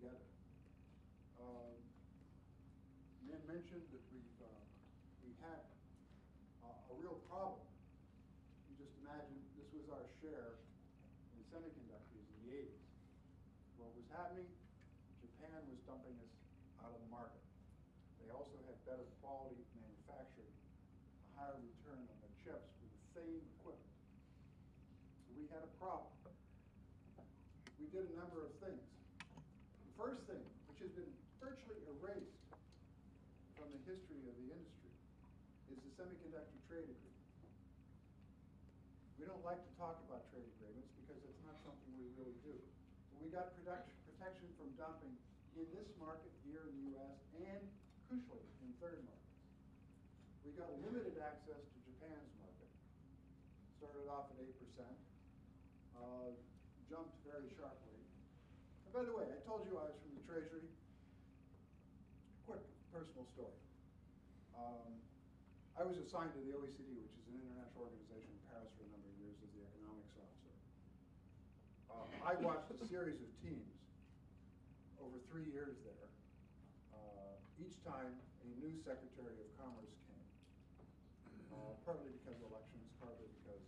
together. Lynn mentioned that we had a real problem. You just imagine this was our share in semiconductors in the 80s. What was happening? Japan was dumping us out of the market. They also had better quality manufacturing, a higher return on the chips with the same equipment. So we had a problem. We did a number of things. The first thing, which has been virtually erased from the history of the industry, is the semiconductor trade agreement. We don't like to talk about trade agreements because it's not something we really do. But we got protection from dumping in this market here in the US and, crucially, in third markets. We got limited access to Japan's market. Started off at 8%, jumped very sharply. And by the way, I told you I was from the Treasury. Quick personal story. I was assigned to the OECD, which is an international organization in Paris for a number of years as the economics officer. I watched a series of teams over 3 years there. Each time a new Secretary of Commerce came, partly because of elections, partly because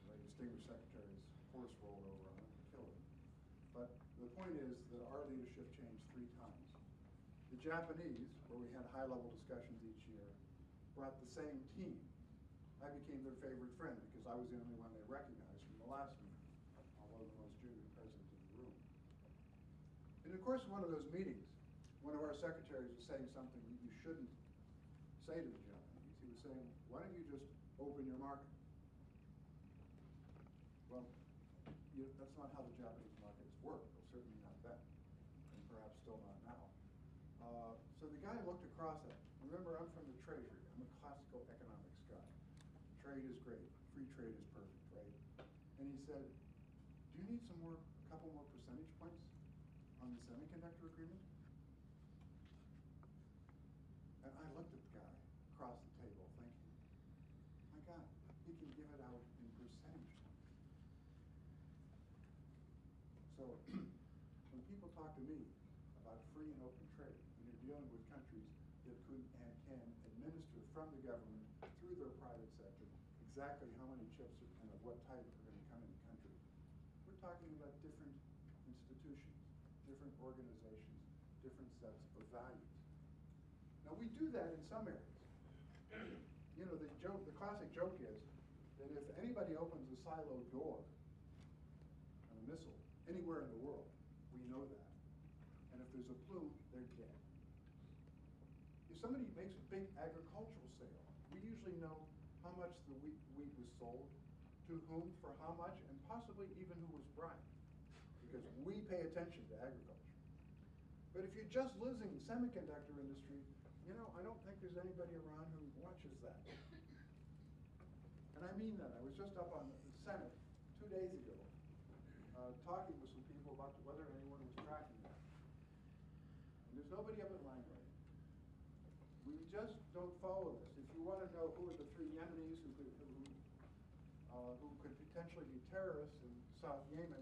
the distinguished secretary's horse rolled over on him and killed him. But the point is that our leadership changed 3 times. The Japanese, where we had high-level discussions each year, brought the same team. I became their favorite friend because I was the only one they recognized from the last meeting, although the most junior president in the room. In the course of one of those meetings, one of our secretaries was saying something that you shouldn't say to the Japanese. He was saying, why don't you just open your market? Well, that's not how the Japanese markets work, or certainly not then, and perhaps still not now. So the guy looked across at me. Remember, I'm from the Treasury. I'm a classical economics guy. Trade is great. Free trade is perfect, right? And he said, do you need a couple more percentage points on the semiconductor agreement? And I looked at the guy across the table thinking, my God, he can give it out in percentage points. So when people talk to me about free and open trade, and you're dealing with countries that could and can administer from the government through their private sector exactly how many chips and of what type are going to come in the country, we're talking about different institutions, different organizations, different sets of values. Now we do that in some areas. You know, the classic joke is that if anybody opens a siloed door on a missile anywhere in the world, we know that. And if there's a plume, they're dead. If somebody makes a big agricultural sale, we usually know how much the wheat was sold, to whom, for how much, and possibly even who was bribed, because we pay attention to agriculture. But if you're just losing the semiconductor industry, you know, I don't think there's anybody around who watches that. And I mean that. I was just up on the Senate 2 days ago, talking with some people about whether anyone was tracking that. And there's nobody up in line right now. We just don't follow this. If you want to know who are the 3 Yemenis who could potentially be terrorists in South Yemen,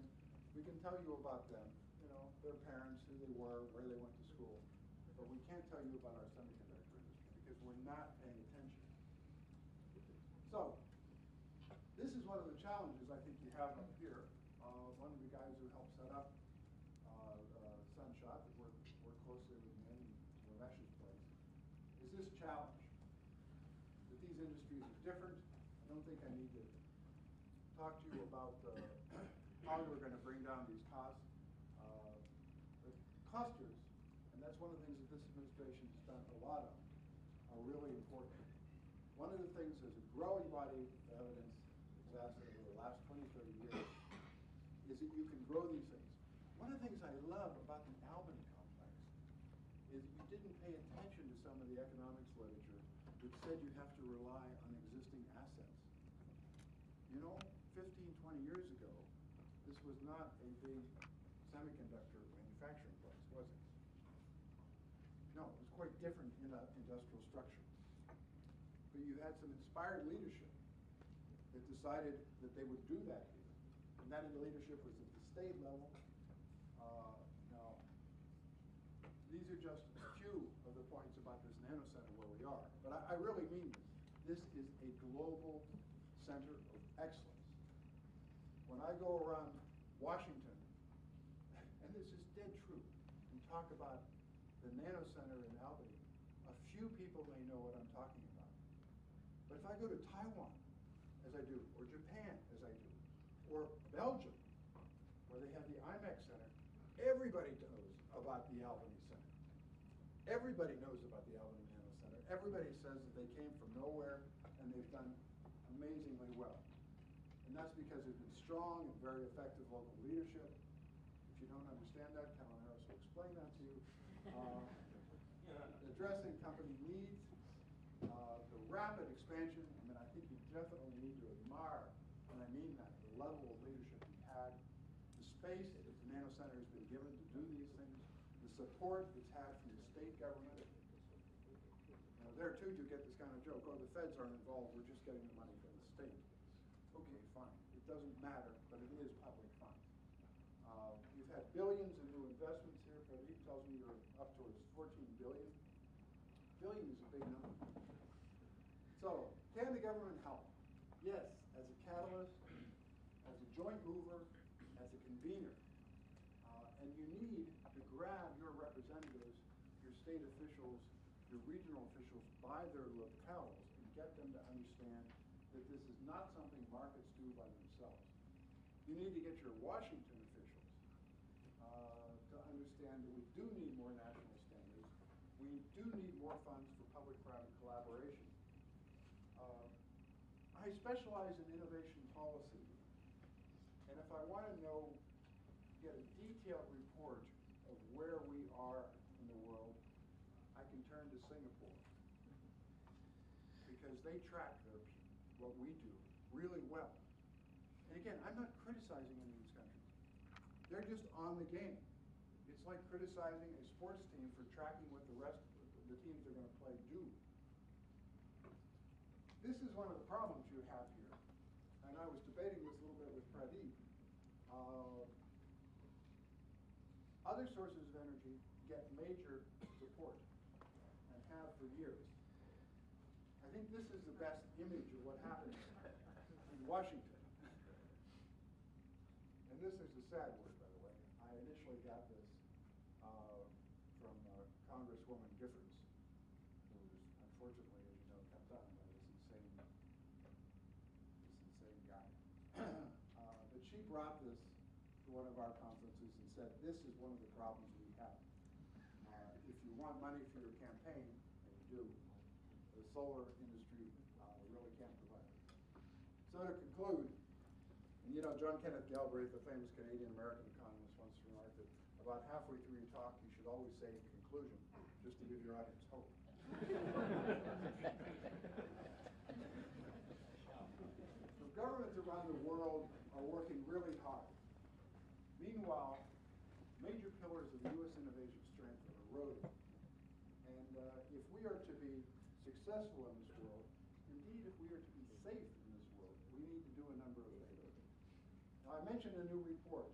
we can tell you about them. You know, their parents, who they were, where they went to school. But we can't tell you about our semiconductor industry because we're not paying attention. So, this is one of the challenges I think you have up here. One of the guys who helped set up SunShot, that worked closely with me in Ravesh's place, is this challenge. That these industries are different. I don't think I need to talk to you about how we're going to bring down these costs. The clusters, and that's one of the things that this administration has done a lot of, are really important. One of the things, there's a growing body of evidence that's over the last 20, 30 years, is that you can grow these things. One of the things I love about the Albany complex is that you didn't pay attention to some of the economics literature that said you have to rely on existing assets. You know, 15, 20 years ago, this was not a big semiconductor manufacturing place, was it? No, it was quite different in an industrial structure. But you had some inspired leadership that decided that they would do that here. And that leadership was at the state level. Now, just a few of the points about this nano center where we are, but I really mean this. This is a global center of excellence. When I go around Washington, and this is dead true, and talk about the nano center in Albany, a few people may know what I'm talking about. But if I go to Taiwan, as I do, or Japan, as I do, or Belgium, where they have the IMEX Center, everybody knows about the Albany Center. Everybody knows about the Albany Nano Center. Everybody says that they came from nowhere and they've done amazingly well. And that's because there's been strong and very effective local leadership. If you don't understand that, Calvin Harris will explain that to you. Addressing company needs, the rapid expansion. I mean, I think you definitely need to admire, and I mean that, the level of leadership we had, the space that the Nano Center has been given to do these things, the support it's had from the state government. There too, you get this kind of joke, oh, the feds aren't involved, we're just getting the money from the state. Okay, fine. It doesn't matter, but it is public funds. You've had billions in new investments here. Pradeep tells me you're up towards 14 billion. Billion is a big number. So, can the government help? Yes, as a catalyst, as a joint mover, as a convener. And you need to grab your representatives, your state officials, your regional officials by their lapels and get them to understand that this is not something markets do by themselves. You need to get your Washington officials to understand that we do need more national standards. We do need more funds for public-private collaboration. I specialize in innovation policy, and if I want to know, get a detailed report of where we are in the world, I can turn to Singapore, because they track what we do really well. And again, I'm not criticizing any of these countries. They're just on the game. It's like criticizing a sports team for tracking what the rest of the teams they're going to play do. This is one of the problems you have here, and I was debating this a little bit with Pradeep. Other sources of energy get major support and have for years. I think this is the best image of what happens in Washington. And this is a sad word, by the way. I initially got this from Congresswoman Giffords, who was unfortunately, as you know, kept on by this insane guy. But she brought this to one of our conferences and said, this is one of the problems we have. If you want money for your campaign, and you do, the solar industry really can't provide it. So to conclude, and you know, John Kenneth Galbraith, the famous Canadian-American economist, once remarked that about halfway through your talk, you should always say in conclusion, just to give your audience hope. So governments around the world are working really hard. Meanwhile, major pillars of U.S. innovation strength are eroding. And if we are to be successful in this world, indeed if we are to be safe in this world, we need to do a number of things. Now I mentioned a new report.